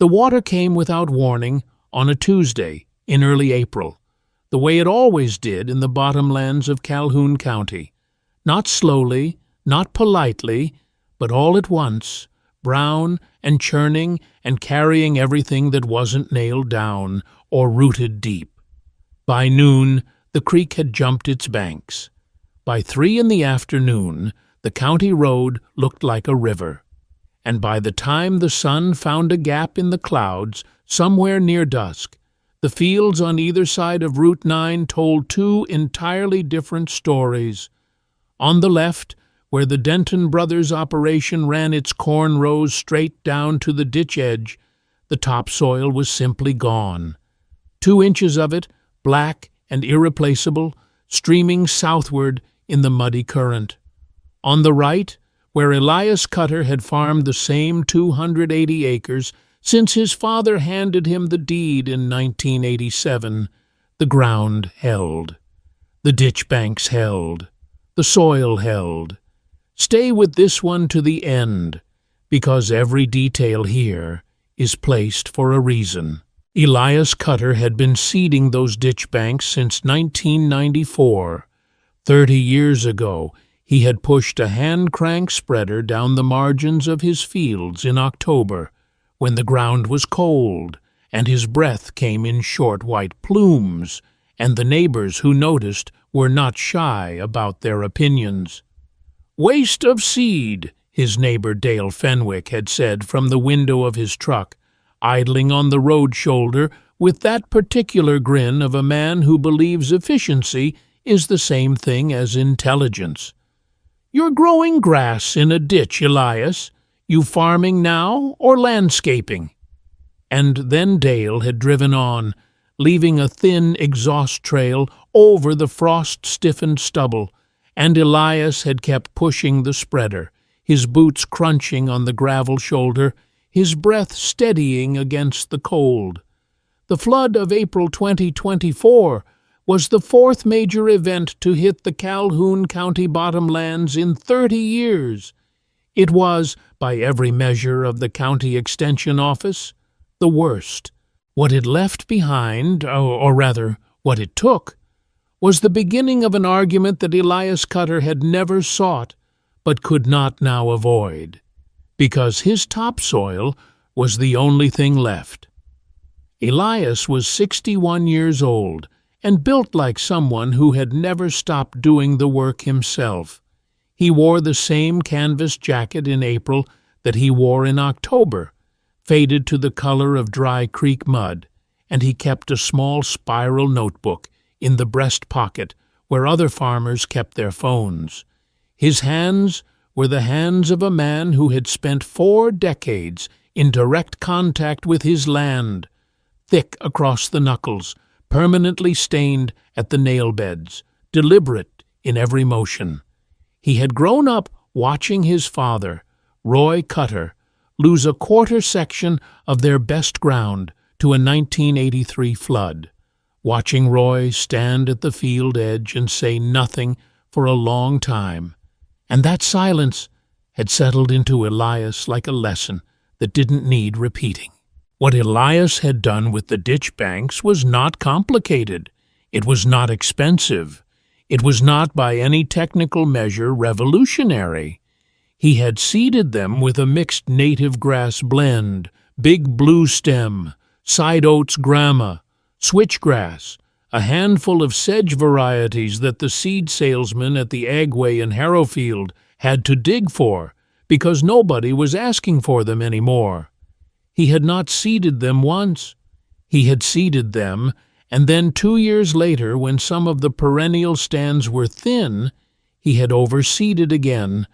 The water came without warning on a Tuesday in early April, the way it always did in the bottomlands of Calhoun County. Not slowly, not politely, but all at once, brown and churning and carrying everything that wasn't nailed down or rooted deep. By noon, the creek had jumped its banks. By 3 in the afternoon, the county road looked like a river. And by the time the sun found a gap in the clouds somewhere near dusk, the fields on either side of Route 9 told 2 entirely different stories. On the left, where the Denton Brothers operation ran its corn rows straight down to the ditch edge, the topsoil was simply gone. 2 inches of it, black and irreplaceable, streaming southward in the muddy current. On the right, where Elias Cutter had farmed the same 280 acres since his father handed him the deed in 1987, the ground held. The ditch banks held. The soil held. Stay with this one to the end, because every detail here is placed for a reason. Elias Cutter had been seeding those ditch banks since 1994. 30 years ago, he had pushed a hand-crank spreader down the margins of his fields in October, when the ground was cold, and his breath came in short white plumes, and the neighbors who noticed were not shy about their opinions. "Waste of seed," his neighbor Dale Fenwick had said from the window of his truck, idling on the road shoulder with that particular grin of a man who believes efficiency is the same thing as intelligence. "You're growing grass in a ditch, Elias. You farming now or landscaping?" And then Dale had driven on, leaving a thin exhaust trail over the frost-stiffened stubble, and Elias had kept pushing the spreader, his boots crunching on the gravel shoulder, his breath steadying against the cold. The flood of April 2024 was the 4th major event to hit the Calhoun County bottomlands in 30 years. It was, by every measure of the county extension office, the worst. What it left behind, or rather, what it took, was the beginning of an argument that Elias Cutter had never sought, but could not now avoid, because his topsoil was the only thing left. Elias was 61 years old, and built like someone who had never stopped doing the work himself. He wore the same canvas jacket in April that he wore in October, faded to the color of dry creek mud, and he kept a small spiral notebook in the breast pocket where other farmers kept their phones. His hands were the hands of a man who had spent 4 decades in direct contact with his land, thick across the knuckles, permanently stained at the nail beds, deliberate in every motion. He had grown up watching his father, Roy Cutter, lose a quarter section of their best ground to a 1983 flood, watching Roy stand at the field edge and say nothing for a long time. And that silence had settled into Elias like a lesson that didn't need repeating. What Elias had done with the ditch banks was not complicated. It was not expensive. It was not by any technical measure revolutionary. He had seeded them with a mixed native grass blend, big blue stem, side oats grama, switchgrass, a handful of sedge varieties that the seed salesman at the Agway in Harrowfield had to dig for because nobody was asking for them anymore. He had not seeded them once. He had seeded them, and then 2 years later, when some of the perennial stands were thin, he had overseeded again,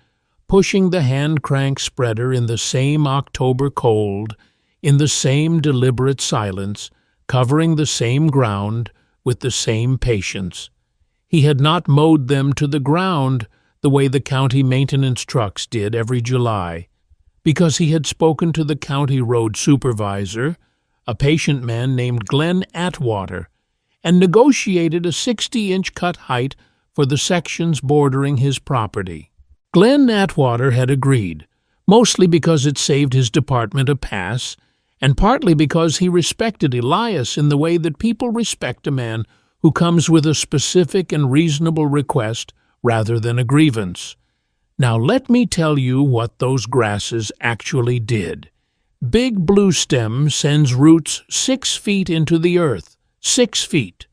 pushing the hand-crank spreader in the same October cold, in the same deliberate silence, covering the same ground with the same patience. He had not mowed them to the ground the way the county maintenance trucks did every July, because he had spoken to the county road supervisor, a patient man named Glenn Atwater, and negotiated a 60-inch cut height for the sections bordering his property. Glenn Atwater had agreed, mostly because it saved his department a pass, and partly because he respected Elias in the way that people respect a man who comes with a specific and reasonable request rather than a grievance. Now let me tell you what those grasses actually did. Big Blue Stem sends roots 6 feet into the earth. 6 feet.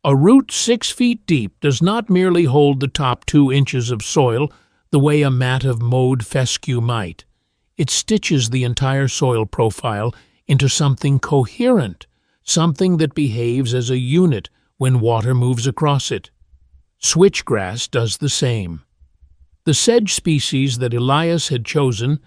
A root 6 feet deep does not merely hold the top 2 inches of soil the way a mat of mowed fescue might. It stitches the entire soil profile into something coherent, something that behaves as a unit when water moves across it. Switchgrass does the same. The sedge species that Elias had chosen,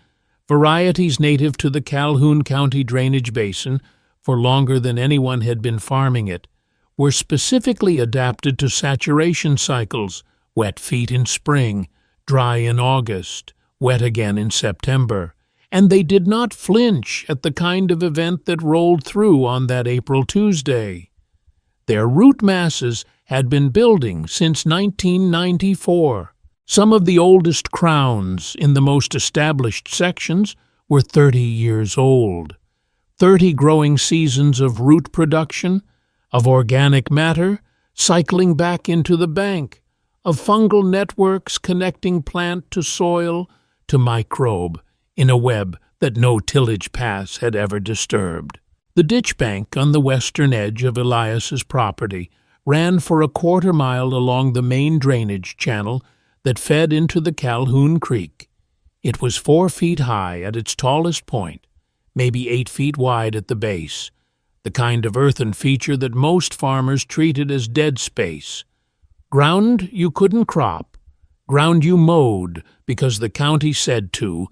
varieties native to the Calhoun County drainage basin for longer than anyone had been farming it, were specifically adapted to saturation cycles, wet feet in spring, dry in August, wet again in September, and they did not flinch at the kind of event that rolled through on that April Tuesday. Their root masses had been building since 1994. Some of the oldest crowns in the most established sections were 30 years old. 30 growing seasons of root production, of organic matter cycling back into the bank, of fungal networks connecting plant to soil to microbe in a web that no tillage paths had ever disturbed. The ditch bank on the western edge of Elias's property ran for a quarter-mile along the main drainage channel that fed into the Calhoun Creek. It was 4 feet high at its tallest point, maybe 8 feet wide at the base, the kind of earthen feature that most farmers treated as dead space. Ground you couldn't crop, ground you mowed because the county said to,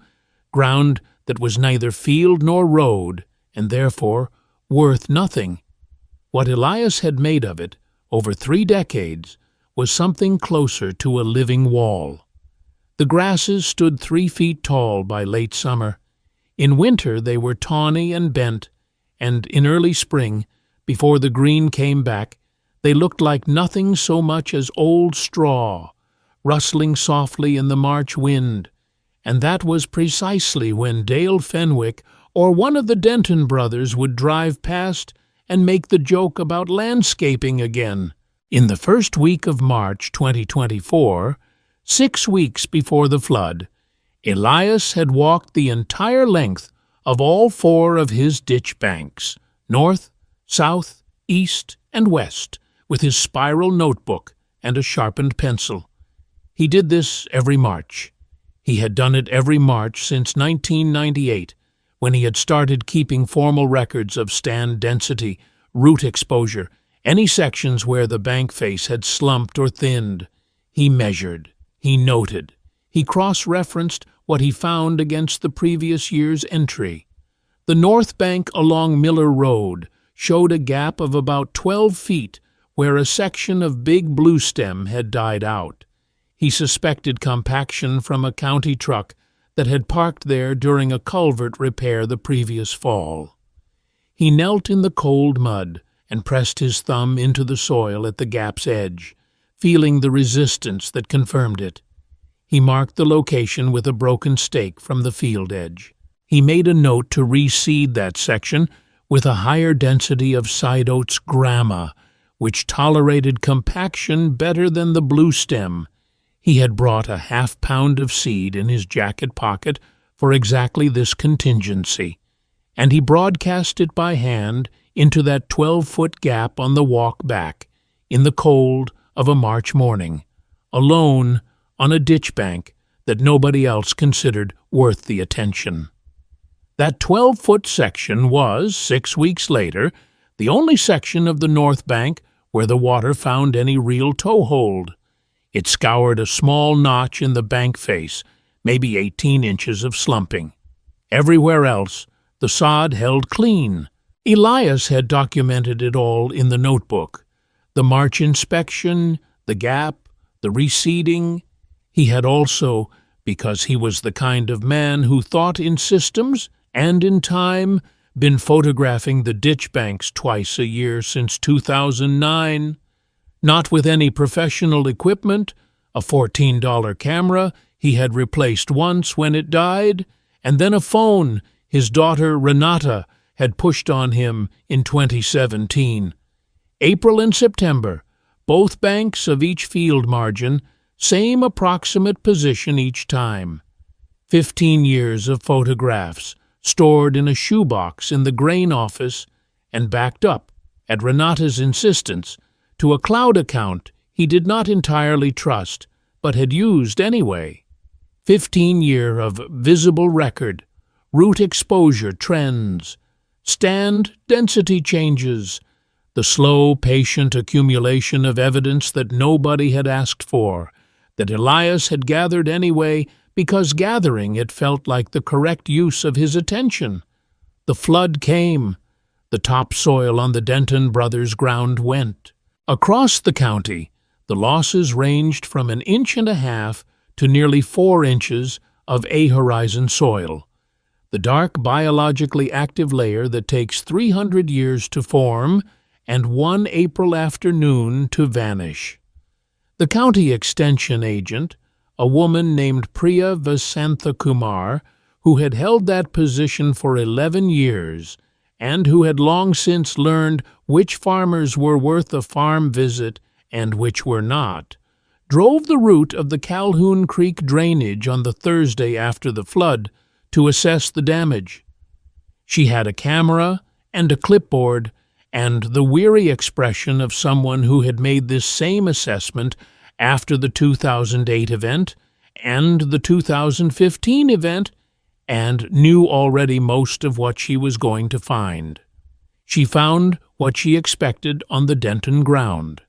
ground that was neither field nor road, and therefore worth nothing. What Elias had made of it, over 3 decades, was something closer to a living wall. The grasses stood 3 feet tall by late summer. In winter they were tawny and bent, and in early spring, before the green came back, they looked like nothing so much as old straw, rustling softly in the March wind, and that was precisely when Dale Fenwick or one of the Denton brothers would drive past and make the joke about landscaping again. In the first week of March 2024, 6 weeks before the flood, Elias had walked the entire length of all 4 of his ditch banks, north, south, east, and west, with his spiral notebook and a sharpened pencil. He did this every March. He had done it every March since 1998, when he had started keeping formal records of stand density, root exposure, any sections where the bank face had slumped or thinned. He measured, he noted, he cross-referenced what he found against the previous year's entry. The north bank along Miller Road showed a gap of about 12 feet where a section of Big Blue Stem had died out. He suspected compaction from a county truck that had parked there during a culvert repair the previous fall. He knelt in the cold mud and pressed his thumb into the soil at the gap's edge, feeling the resistance that confirmed it. He marked the location with a broken stake from the field edge. He made a note to reseed that section with a higher density of side oats gramma, which tolerated compaction better than the blue stem. He had brought a half-pound of seed in his jacket pocket for exactly this contingency, and he broadcast it by hand into that 12-foot gap on the walk back, in the cold of a March morning, alone on a ditch bank that nobody else considered worth the attention. That 12-foot section was, 6 weeks later, the only section of the north bank where the water found any real toehold. It scoured a small notch in the bank face, maybe 18 inches of slumping. Everywhere else, the sod held clean. Elias had documented it all in the notebook. The March inspection, the gap, the reseeding. He had also, because he was the kind of man who thought in systems and in time, been photographing the ditch banks twice a year since 2009. Not with any professional equipment, a $14 camera he had replaced once when it died, and then a phone his daughter Renata had pushed on him in 2017. April and September, both banks of each field margin, same approximate position each time. 15 years of photographs, stored in a shoebox in the grain office and backed up, at Renata's insistence, to a cloud account he did not entirely trust, but had used anyway. 15-year of visible record, root exposure trends, stand density changes, the slow, patient accumulation of evidence that nobody had asked for, that Elias had gathered anyway because gathering it felt like the correct use of his attention. The flood came. The topsoil on the Denton brothers' ground went. Across the county, the losses ranged from 1.5 inches to nearly 4 inches of A-horizon soil, the dark biologically active layer that takes 300 years to form and 1 April afternoon to vanish. The county extension agent, a woman named Priya Vasanthakumar, who had held that position for 11 years and who had long since learned which farmers were worth a farm visit and which were not, drove the route of the Calhoun Creek drainage on the Thursday after the flood to assess the damage. She had a camera and a clipboard and the weary expression of someone who had made this same assessment after the 2008 event and the 2015 event and knew already most of what she was going to find. She found what she expected on the Denton ground.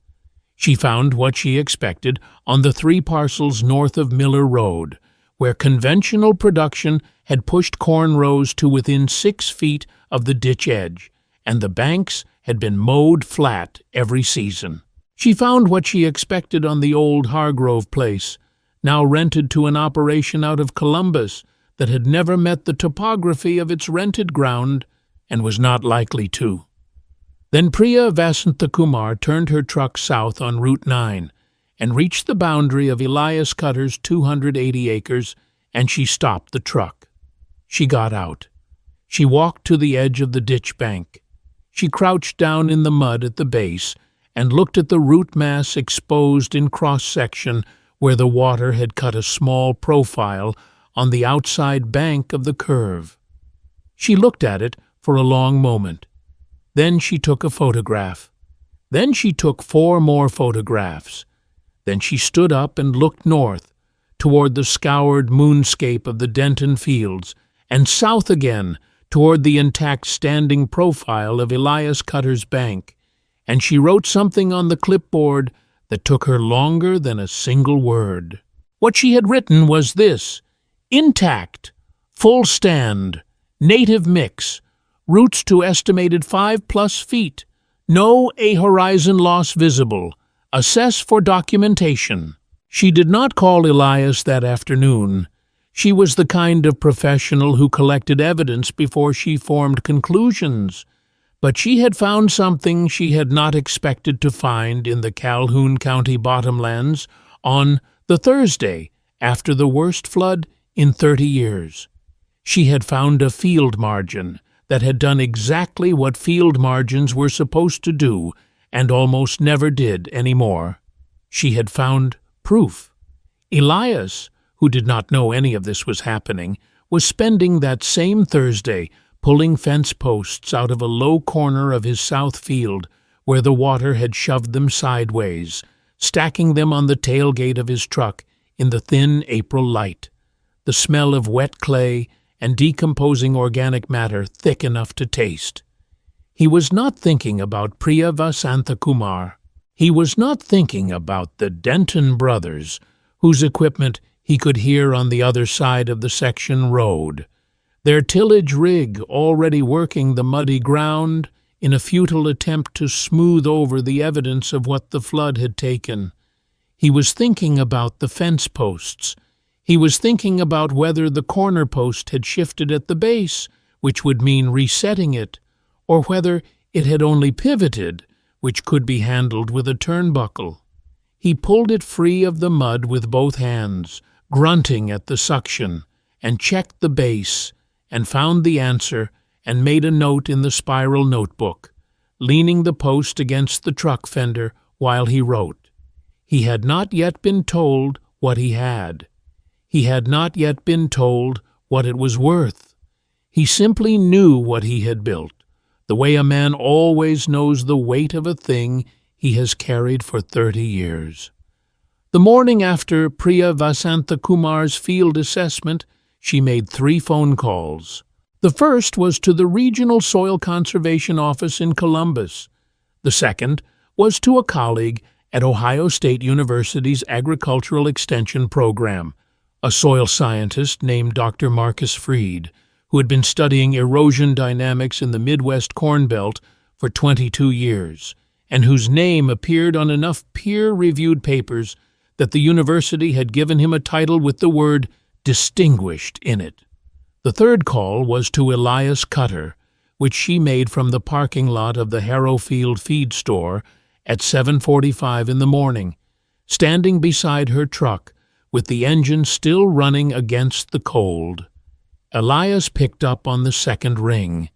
She found what she expected on the 3 parcels north of Miller Road, where conventional production had pushed corn rows to within 6 feet of the ditch edge, and the banks had been mowed flat every season. She found what she expected on the old Hargrove place, now rented to an operation out of Columbus that had never met the topography of its rented ground and was not likely to. Then Priya Vasanthakumar turned her truck south on Route 9 and reached the boundary of Elias Cutter's 280 acres, and she stopped the truck. She got out. She walked to the edge of the ditch bank. She crouched down in the mud at the base and looked at the root mass exposed in cross-section where the water had cut a small profile on the outside bank of the curve. She looked at it for a long moment. Then she took a photograph. Then she took 4 more photographs. Then she stood up and looked north, toward the scoured moonscape of the Denton fields, and south again, toward the intact standing profile of Elias Cutter's bank, and she wrote something on the clipboard that took her longer than a single word. What she had written was this: intact, full stand, native mix, roots to estimated 5+ feet, no A-horizon loss visible, assess for documentation. She did not call Elias that afternoon. She was the kind of professional who collected evidence before she formed conclusions, but she had found something she had not expected to find in the Calhoun County bottomlands on the Thursday after the worst flood in 30 years. She had found a field margin that had done exactly what field margins were supposed to do and almost never did anymore. She had found proof. Elias, who did not know any of this was happening, was spending that same Thursday pulling fence posts out of a low corner of his south field where the water had shoved them sideways, stacking them on the tailgate of his truck in the thin April light, the smell of wet clay and decomposing organic matter thick enough to taste. He was not thinking about Priya Vasanthakumar. He was not thinking about the Denton brothers, whose equipment he could hear on the other side of the section road, their tillage rig already working the muddy ground in a futile attempt to smooth over the evidence of what the flood had taken. He was thinking about the fence posts. He was thinking about whether the corner post had shifted at the base, which would mean resetting it, or whether it had only pivoted, which could be handled with a turnbuckle. He pulled it free of the mud with both hands, grunting at the suction, and checked the base, and found the answer, and made a note in the spiral notebook, leaning the post against the truck fender while he wrote. He had not yet been told what he had. He had not yet been told what it was worth. He simply knew what he had built, the way a man always knows the weight of a thing he has carried for 30 years. The morning after Priya Vasanthakumar's field assessment, she made 3 phone calls. The first was to the Regional Soil Conservation Office in Columbus. The second was to a colleague at Ohio State University's Agricultural Extension Program, a soil scientist named Dr. Marcus Freed, who had been studying erosion dynamics in the Midwest Corn Belt for 22 years, and whose name appeared on enough peer-reviewed papers that the university had given him a title with the word "distinguished" in it. The third call was to Elias Cutter, which she made from the parking lot of the Harrowfield feed store at 7:45 in the morning, standing beside her truck with the engine still running against the cold. Elias picked up on the second ring.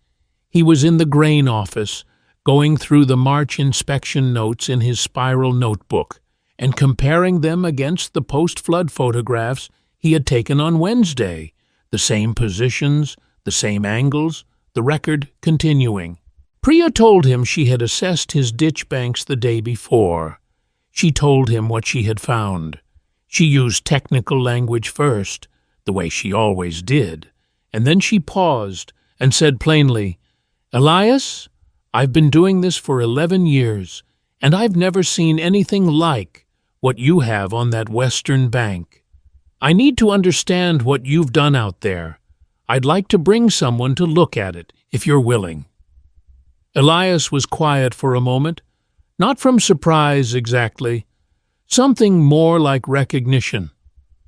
He was in the grain office, going through the March inspection notes in his spiral notebook and comparing them against the post-flood photographs he had taken on Wednesday, the same positions, the same angles, the record continuing. Priya told him she had assessed his ditch banks the day before. She told him what she had found. She used technical language first, the way she always did, and then she paused and said plainly, "Elias, I've been doing this for 11 years, and I've never seen anything like what you have on that western bank. I need to understand what you've done out there. I'd like to bring someone to look at it, if you're willing." Elias was quiet for a moment, not from surprise exactly, something more like recognition.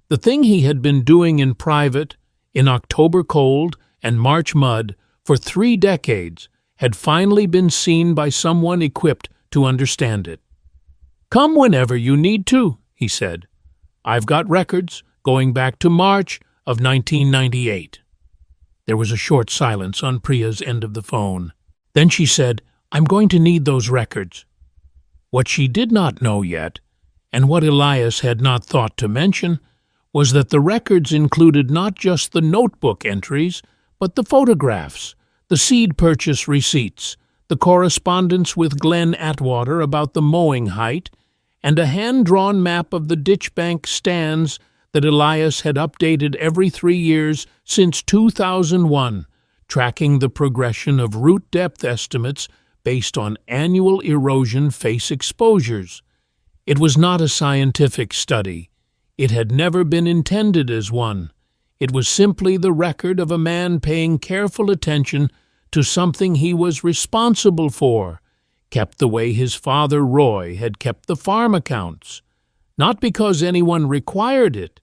The thing he had been doing in private, in October cold and March mud, for 3 decades, had finally been seen by someone equipped to understand it. "Come whenever you need to," he said. "I've got records going back to March of 1998. There was a short silence on Priya's end of the phone. Then she said, "I'm going to need those records." What she did not know yet, and what Elias had not thought to mention, was that the records included not just the notebook entries, but the photographs, the seed purchase receipts, the correspondence with Glenn Atwater about the mowing height, and a hand-drawn map of the ditch bank stands that Elias had updated every 3 years since 2001, tracking the progression of root depth estimates based on annual erosion face exposures. It was not a scientific study. It had never been intended as one. It was simply the record of a man paying careful attention to something he was responsible for, kept the way his father Roy had kept the farm accounts, not because anyone required it,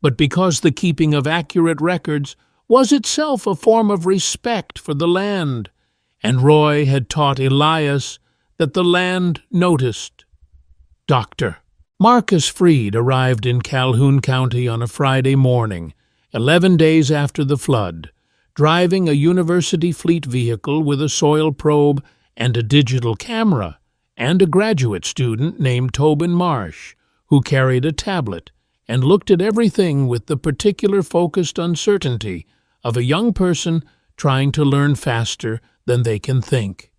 but because the keeping of accurate records was itself a form of respect for the land, and Roy had taught Elias that the land noticed. Dr. Marcus Freed arrived in Calhoun County on a Friday morning, 11 days after the flood, driving a university fleet vehicle with a soil probe and a digital camera, and a graduate student named Tobin Marsh, who carried a tablet and looked at everything with the particular focused uncertainty of a young person trying to learn faster than they can think.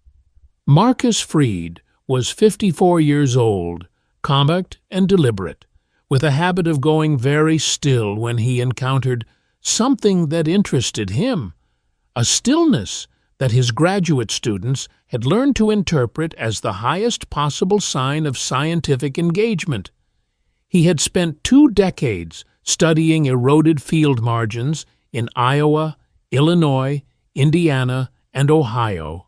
Marcus Freed was 54 years old, compact and deliberate, with a habit of going very still when he encountered something that interested him, a stillness that his graduate students had learned to interpret as the highest possible sign of scientific engagement. He had spent 2 decades studying eroded field margins in Iowa, Illinois, Indiana, and Ohio.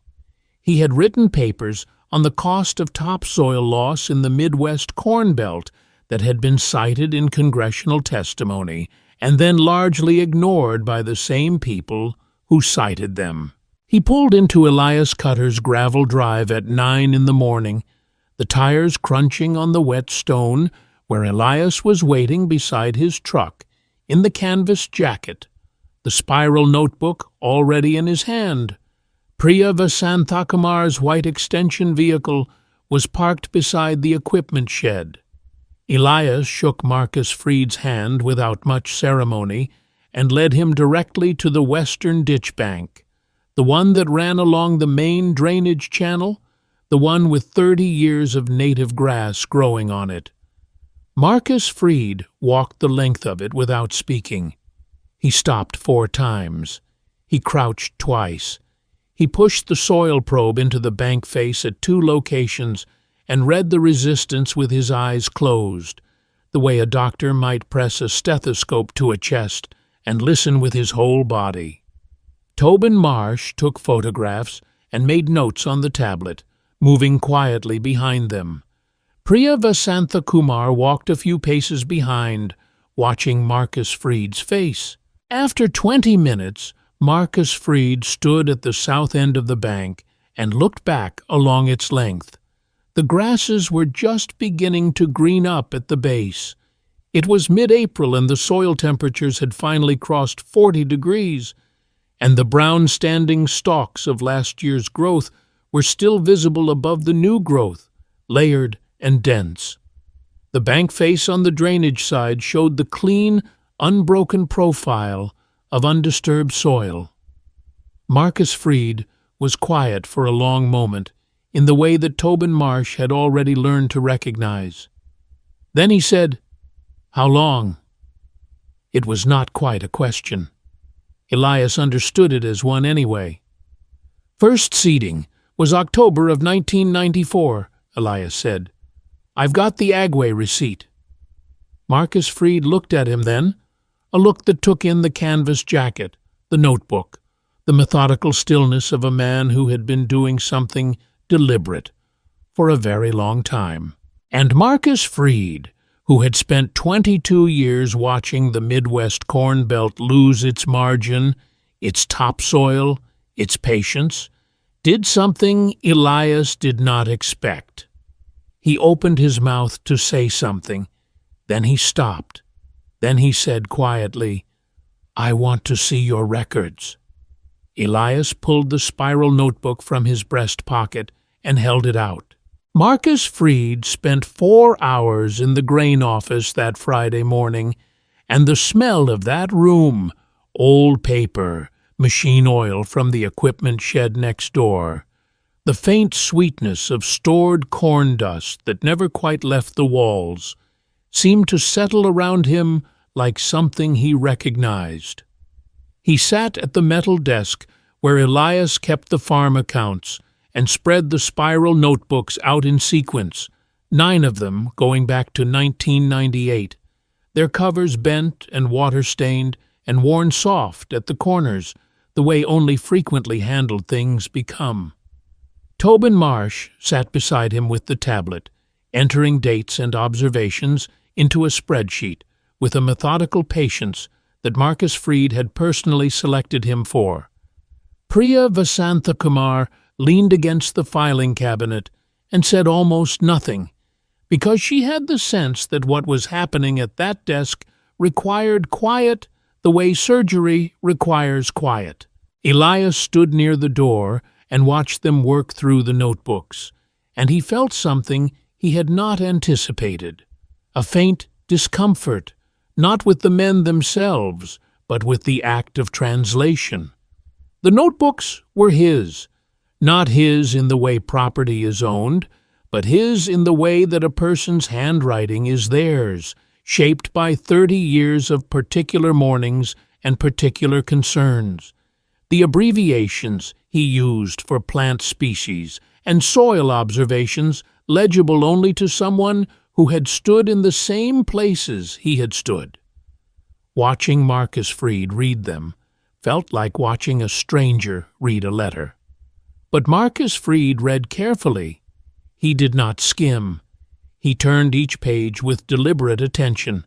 He had written papers on the cost of topsoil loss in the Midwest Corn Belt that had been cited in congressional testimony and then largely ignored by the same people who cited them. He pulled into Elias Cutter's gravel drive at 9 in the morning, the tires crunching on the wet stone where Elias was waiting beside his truck in the canvas jacket, the spiral notebook already in his hand, Priya Vasanthakumar's white extension vehicle was parked beside the equipment shed. Elias shook Marcus Freed's hand without much ceremony and led him directly to the western ditch bank, the one that ran along the main drainage channel, the one with 30 years of native grass growing on it. Marcus Freed walked the length of it without speaking. He stopped 4 times. He crouched twice. He pushed the soil probe into the bank face at 2 locations and read the resistance with his eyes closed, the way a doctor might press a stethoscope to a chest and listen with his whole body. Tobin Marsh took photographs and made notes on the tablet, moving quietly behind them. Priya Vasanthakumar walked a few paces behind, watching Marcus Freed's face. After 20 minutes, Marcus Freed stood at the south end of the bank and looked back along its length. The grasses were just beginning to green up at the base. It was mid-April and the soil temperatures had finally crossed 40 degrees, and the brown standing stalks of last year's growth were still visible above the new growth, layered and dense. The bank face on the drainage side showed the clean, unbroken profile of undisturbed soil. Marcus Freed was quiet for a long moment, in the way that Tobin Marsh had already learned to recognize. Then he said, "How long?" It was not quite a question. Elias understood it as one anyway. "First seeding was October of 1994, Elias said. "I've got the Agway receipt." Marcus Freed looked at him then, a look that took in the canvas jacket, the notebook, the methodical stillness of a man who had been doing something deliberate for a very long time. And Marcus Freed, who had spent 22 years watching the Midwest Corn Belt lose its margin, its topsoil, its patience, did something Elias did not expect. He opened his mouth to say something, then he stopped. Then he said quietly, "I want to see your records." Elias pulled the spiral notebook from his breast pocket and held it out. Marcus Freed spent 4 hours in the grain office that Friday morning, and the smell of that room, old paper, machine oil from the equipment shed next door, the faint sweetness of stored corn dust that never quite left the walls, seemed to settle around him like something he recognized. He sat at the metal desk where Elias kept the farm accounts and spread the spiral notebooks out in sequence, 9 of them going back to 1998, their covers bent and water-stained and worn soft at the corners, the way only frequently handled things become. Tobin Marsh sat beside him with the tablet, entering dates and observations into a spreadsheet with a methodical patience that Marcus Freed had personally selected him for. Priya Vasanthakumar leaned against the filing cabinet and said almost nothing, because she had the sense that what was happening at that desk required quiet the way surgery requires quiet. Elias stood near the door and watched them work through the notebooks, and he felt something he had not anticipated, a faint discomfort, not with the men themselves, but with the act of translation. The notebooks were his, not his in the way property is owned, but his in the way that a person's handwriting is theirs, shaped by 30 years of particular mornings and particular concerns. The abbreviations he used for plant species and soil observations legible only to someone who had stood in the same places he had stood. Watching Marcus Freed read them felt like watching a stranger read a letter. But Marcus Freed read carefully. He did not skim. He turned each page with deliberate attention,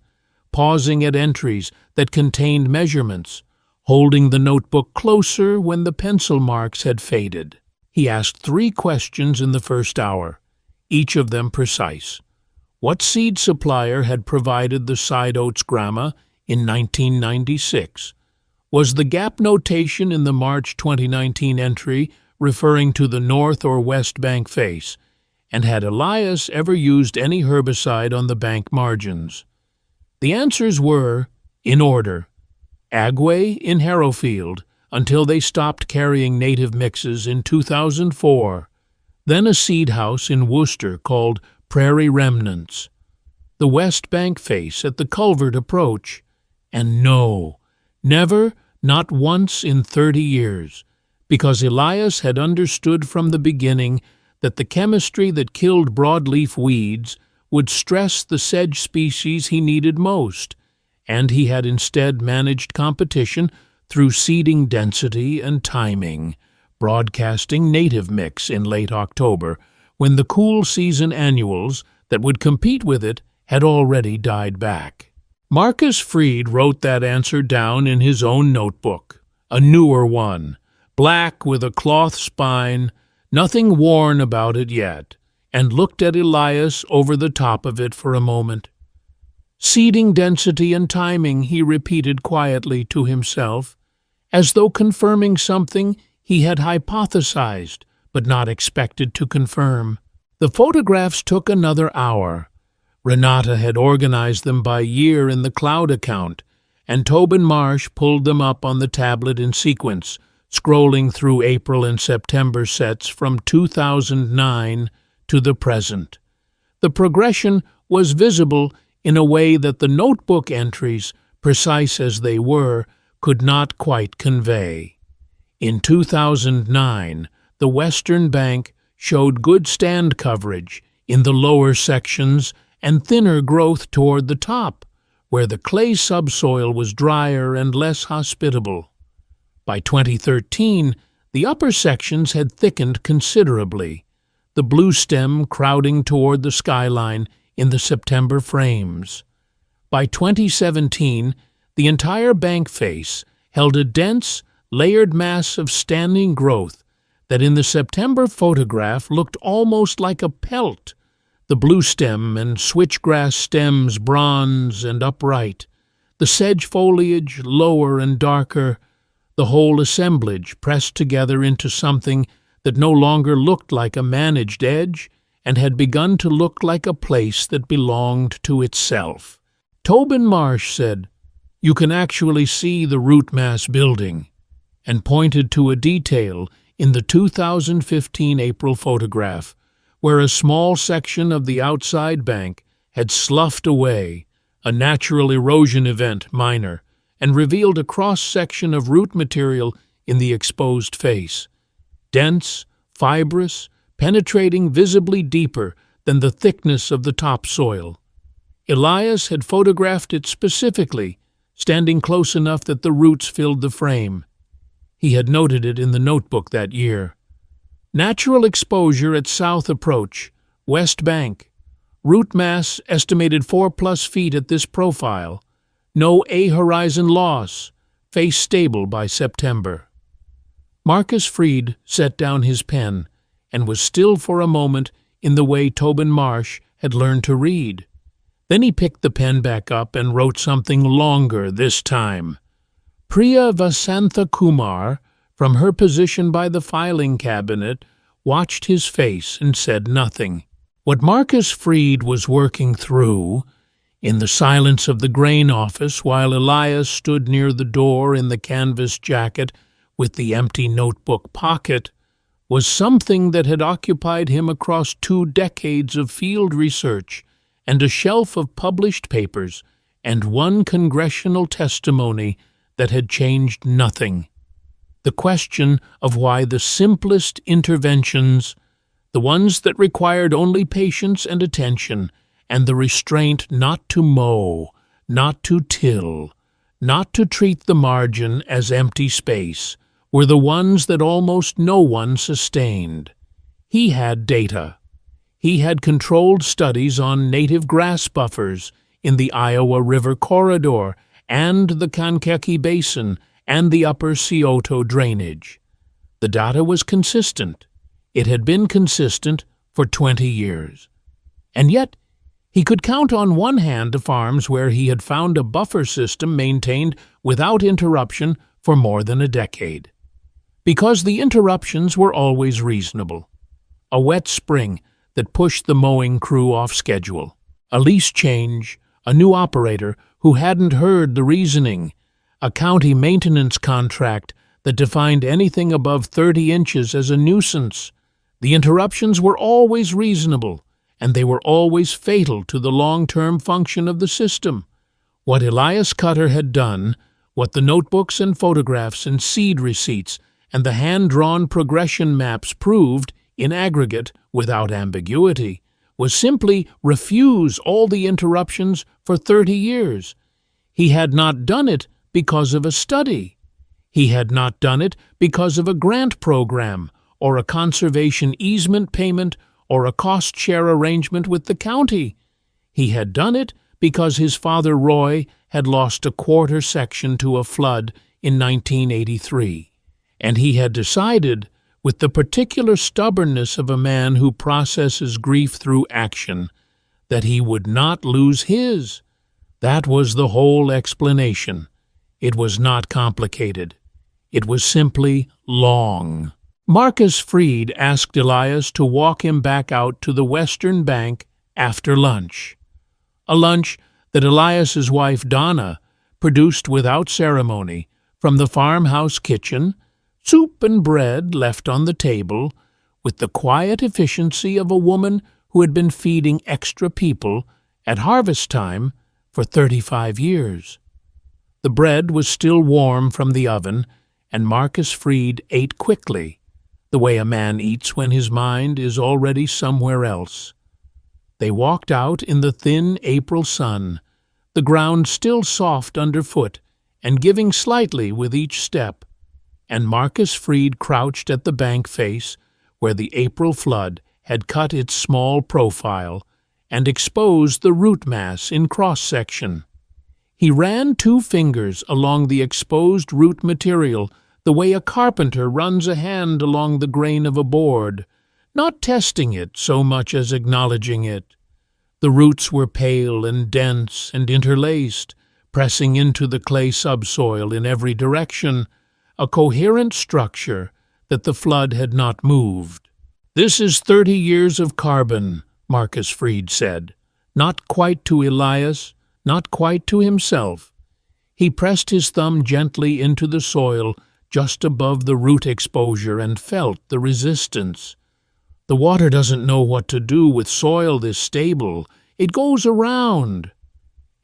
pausing at entries that contained measurements, holding the notebook closer when the pencil marks had faded. He asked 3 questions in the first hour, each of them precise. What seed supplier had provided the side oats grama in 1996? Was the gap notation in the March 2019 entry referring to the north or west bank face, and had Elias ever used any herbicide on the bank margins? The answers were, in order, Agway in Harrowfield until they stopped carrying native mixes in 2004, then a seed house in Worcester called Prairie Remnants, the West Bank face at the Culvert approach, and no, never, not once in 30 years, because Elias had understood from the beginning that the chemistry that killed broadleaf weeds would stress the sedge species he needed most, and he had instead managed competition through seeding density and timing, broadcasting native mix in late October, when the cool season annuals that would compete with it had already died back. Marcus Freed wrote that answer down in his own notebook, a newer one, black with a cloth spine, nothing worn about it yet, and looked at Elias over the top of it for a moment. Seeding density and timing, he repeated quietly to himself, as though confirming something he had hypothesized but not expected to confirm. The photographs took another hour. Renata had organized them by year in the cloud account, and Tobin Marsh pulled them up on the tablet in sequence, scrolling through April and September sets from 2009 to the present. The progression was visible in a way that the notebook entries, precise as they were, could not quite convey. In 2009, the Western Bank showed good stand coverage in the lower sections and thinner growth toward the top, where the clay subsoil was drier and less hospitable. By 2013, the upper sections had thickened considerably, the blue stem crowding toward the skyline in the September frames. By 2017, the entire bank face held a dense, layered mass of standing growth that in the September photograph looked almost like a pelt, the blue stem and switchgrass stems bronze and upright, the sedge foliage lower and darker, the whole assemblage pressed together into something that no longer looked like a managed edge and had begun to look like a place that belonged to itself. Tobin Marsh said, "You can actually see the root mass building," and pointed to a detail in the 2015 April photograph, where a small section of the outside bank had sloughed away, a natural erosion event minor, and revealed a cross-section of root material in the exposed face, dense, fibrous, penetrating visibly deeper than the thickness of the topsoil. Elias had photographed it specifically, standing close enough that the roots filled the frame. He had noted it in the notebook that year. Natural exposure at south approach, west bank. Root mass estimated 4+ feet at this profile. No A-horizon loss. Face stable by September. Marcus Freed set down his pen and was still for a moment in the way Tobin Marsh had learned to read. Then he picked the pen back up and wrote something longer this time. Priya Vasantha Kumar, from her position by the filing cabinet, watched his face and said nothing. What Marcus Freed was working through, in the silence of the grain office while Elias stood near the door in the canvas jacket with the empty notebook pocket, was something that had occupied him across 2 decades of field research and a shelf of published papers and 1 congressional testimony that had changed nothing. The question of why the simplest interventions, the ones that required only patience and attention, and the restraint not to mow, not to till, not to treat the margin as empty space, were the ones that almost no one sustained. He had data. He had controlled studies on native grass buffers in the Iowa River corridor and the Kankakee Basin and the upper Scioto drainage. The data was consistent. It had been consistent for 20 years. And yet, he could count on one hand the farms where he had found a buffer system maintained without interruption for more than a decade. Because the interruptions were always reasonable. A wet spring that pushed the mowing crew off schedule. A lease change, a new operator who hadn't heard the reasoning, a county maintenance contract that defined anything above 30 inches as a nuisance. The interruptions were always reasonable, and they were always fatal to the long-term function of the system. What Elias Cutter had done, what the notebooks and photographs and seed receipts and the hand-drawn progression maps proved, in aggregate, without ambiguity, was simply refuse all the interruptions for 30 years. He had not done it because of a study. He had not done it because of a grant program or a conservation easement payment or a cost-share arrangement with the county. He had done it because his father Roy had lost a quarter section to a flood in 1983, and he had decided, with the particular stubbornness of a man who processes grief through action, that he would not lose his. That was the whole explanation. It was not complicated. It was simply long. Marcus Freed asked Elias to walk him back out to the western bank after lunch. A lunch that Elias's wife Donna produced without ceremony from the farmhouse kitchen, soup and bread left on the table, with the quiet efficiency of a woman who had been feeding extra people at harvest time for 35 years. The bread was still warm from the oven, and Marcus Freed ate quickly, the way a man eats when his mind is already somewhere else. They walked out in the thin April sun, the ground still soft underfoot and giving slightly with each step, and Marcus Freed crouched at the bank face where the April flood had cut its small profile and exposed the root mass in cross-section. He ran 2 fingers along the exposed root material the way a carpenter runs a hand along the grain of a board, not testing it so much as acknowledging it. The roots were pale and dense and interlaced, pressing into the clay subsoil in every direction, a coherent structure that the flood had not moved. "This is 30 years of carbon," Marcus Freed said, not quite to Elias, not quite to himself. He pressed his thumb gently into the soil just above the root exposure and felt the resistance. "The water doesn't know what to do with soil this stable. It goes around."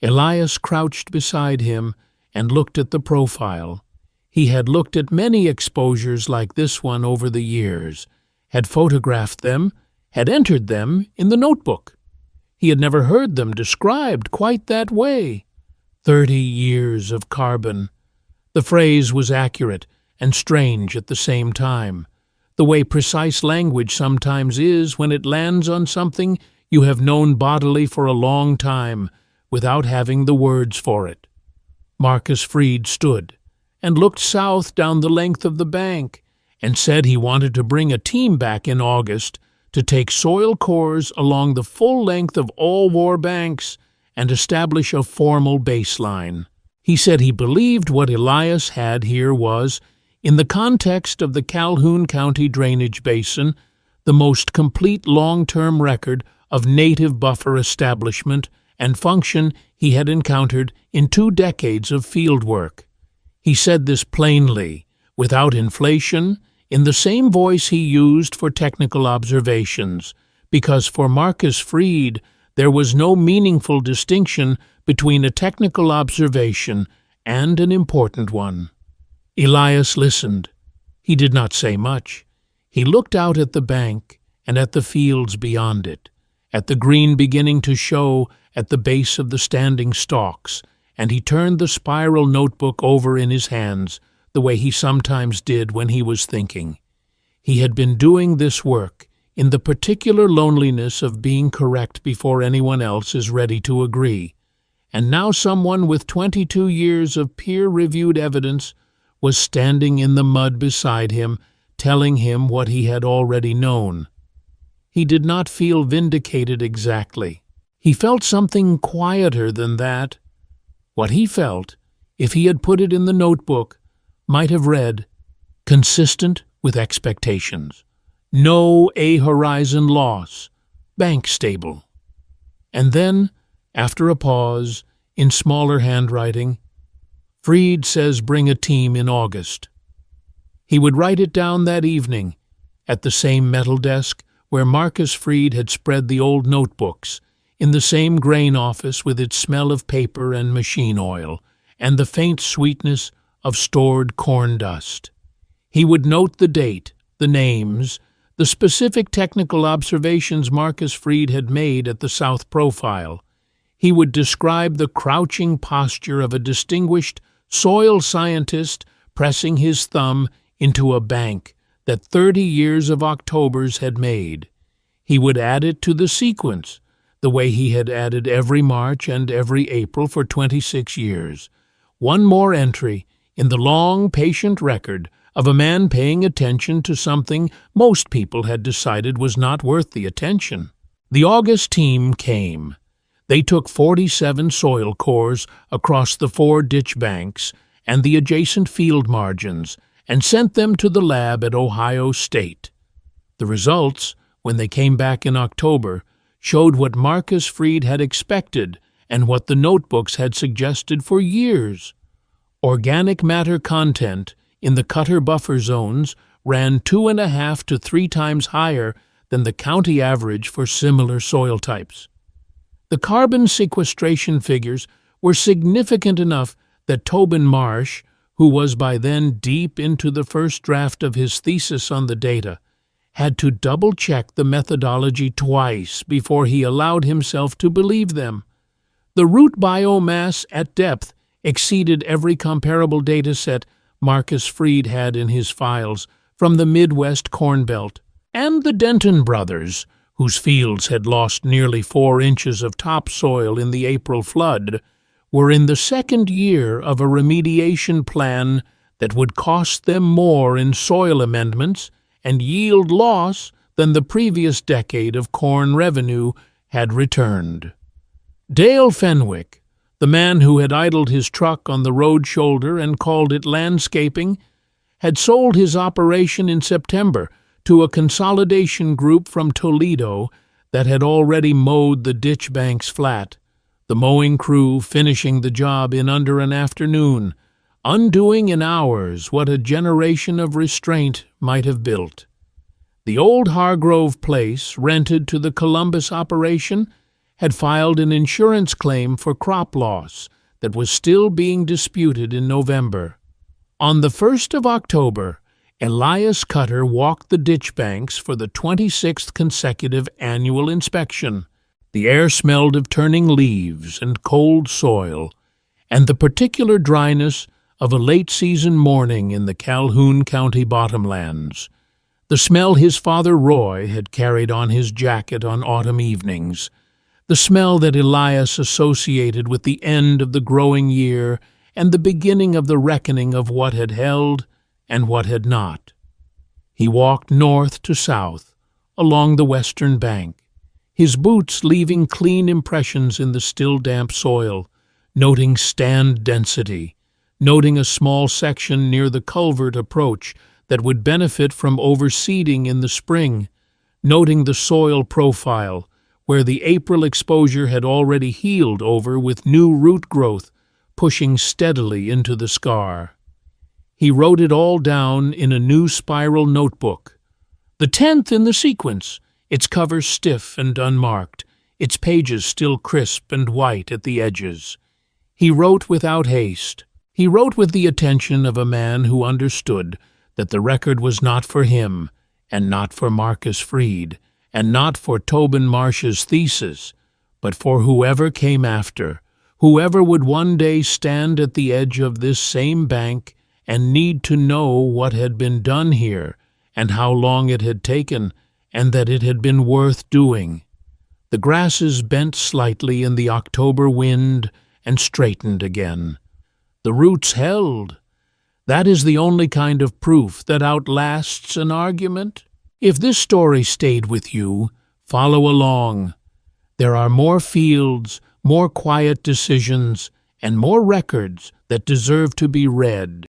Elias crouched beside him and looked at the profile. He had looked at many exposures like this one over the years, had photographed them, had entered them in the notebook. He had never heard them described quite that way. 30 years of carbon. The phrase was accurate and strange at the same time, the way precise language sometimes is when it lands on something you have known bodily for a long time without having the words for it. Marcus Freed stood and looked south down the length of the bank and said he wanted to bring a team back in August to take soil cores along the full length of all war banks and establish a formal baseline. He said he believed what Elias had here was, in the context of the Calhoun County drainage basin, the most complete long-term record of native buffer establishment and function he had encountered in 2 decades of field work. He said this plainly, without inflation, in the same voice he used for technical observations, because for Marcus Freed there was no meaningful distinction between a technical observation and an important one. Elias listened. He did not say much. He looked out at the bank and at the fields beyond it, at the green beginning to show at the base of the standing stalks, and he turned the spiral notebook over in his hands the way he sometimes did when he was thinking. He had been doing this work in the particular loneliness of being correct before anyone else is ready to agree, and now someone with 22 years of peer-reviewed evidence was standing in the mud beside him, telling him what he had already known. He did not feel vindicated exactly. He felt something quieter than that. What he felt, if he had put it in the notebook, might have read, consistent with expectations. No A-horizon loss, bank stable. And then, after a pause, in smaller handwriting, Freed says bring a team in August. He would write it down that evening, at the same metal desk where Marcus Freed had spread the old notebooks, in the same grain office with its smell of paper and machine oil, and the faint sweetness of stored corn dust. He would note the date, the names, the specific technical observations Marcus Freed had made at the South Profile. He would describe the crouching posture of a distinguished soil scientist pressing his thumb into a bank that 30 years of Octobers had made. He would add it to the sequence, the way he had added every March and every April for 26 years. One more entry in the long, patient record of a man paying attention to something most people had decided was not worth the attention. The August team came. They took 47 soil cores across the 4 ditch banks and the adjacent field margins and sent them to the lab at Ohio State. The results, when they came back in October, showed what Marcus Freed had expected and what the notebooks had suggested for years. Organic matter content in the cutter buffer zones ran 2.5 to 3 times higher than the county average for similar soil types. The carbon sequestration figures were significant enough that Tobin Marsh, who was by then deep into the first draft of his thesis on the data, had to double-check the methodology twice before he allowed himself to believe them. The root biomass at depth exceeded every comparable data set Marcus Freed had in his files from the Midwest Corn Belt, and the Denton brothers, whose fields had lost nearly 4 inches of topsoil in the April flood, were in the second year of a remediation plan that would cost them more in soil amendments and yield loss than the previous decade of corn revenue had returned. Dale Fenwick, the man who had idled his truck on the road shoulder and called it landscaping, had sold his operation in September to a consolidation group from Toledo that had already mowed the ditch banks flat, the mowing crew finishing the job in under an afternoon, undoing in hours what a generation of restraint might have built. The old Hargrove place, rented to the Columbus operation, had filed an insurance claim for crop loss that was still being disputed in November. On the 1st of October, Elias Cutter walked the ditch banks for the 26th consecutive annual inspection. The air smelled of turning leaves and cold soil, and the particular dryness of a late-season morning in the Calhoun County bottomlands, the smell his father Roy had carried on his jacket on autumn evenings, the smell that Elias associated with the end of the growing year and the beginning of the reckoning of what had held and what had not. He walked north to south, along the western bank, his boots leaving clean impressions in the still damp soil, noting stand density, noting a small section near the culvert approach that would benefit from overseeding in the spring, noting the soil profile, where the April exposure had already healed over with new root growth, pushing steadily into the scar. He wrote it all down in a new spiral notebook, the 10th in the sequence, its cover stiff and unmarked, its pages still crisp and white at the edges. He wrote without haste. He wrote with the attention of a man who understood that the record was not for him, and not for Marcus Freed, and not for Tobin Marsh's thesis, but for whoever came after, whoever would one day stand at the edge of this same bank and need to know what had been done here, and how long it had taken, and that it had been worth doing. The grasses bent slightly in the October wind and straightened again. The roots held. That is the only kind of proof that outlasts an argument. If this story stayed with you, follow along. There are more fields, more quiet decisions, and more records that deserve to be read.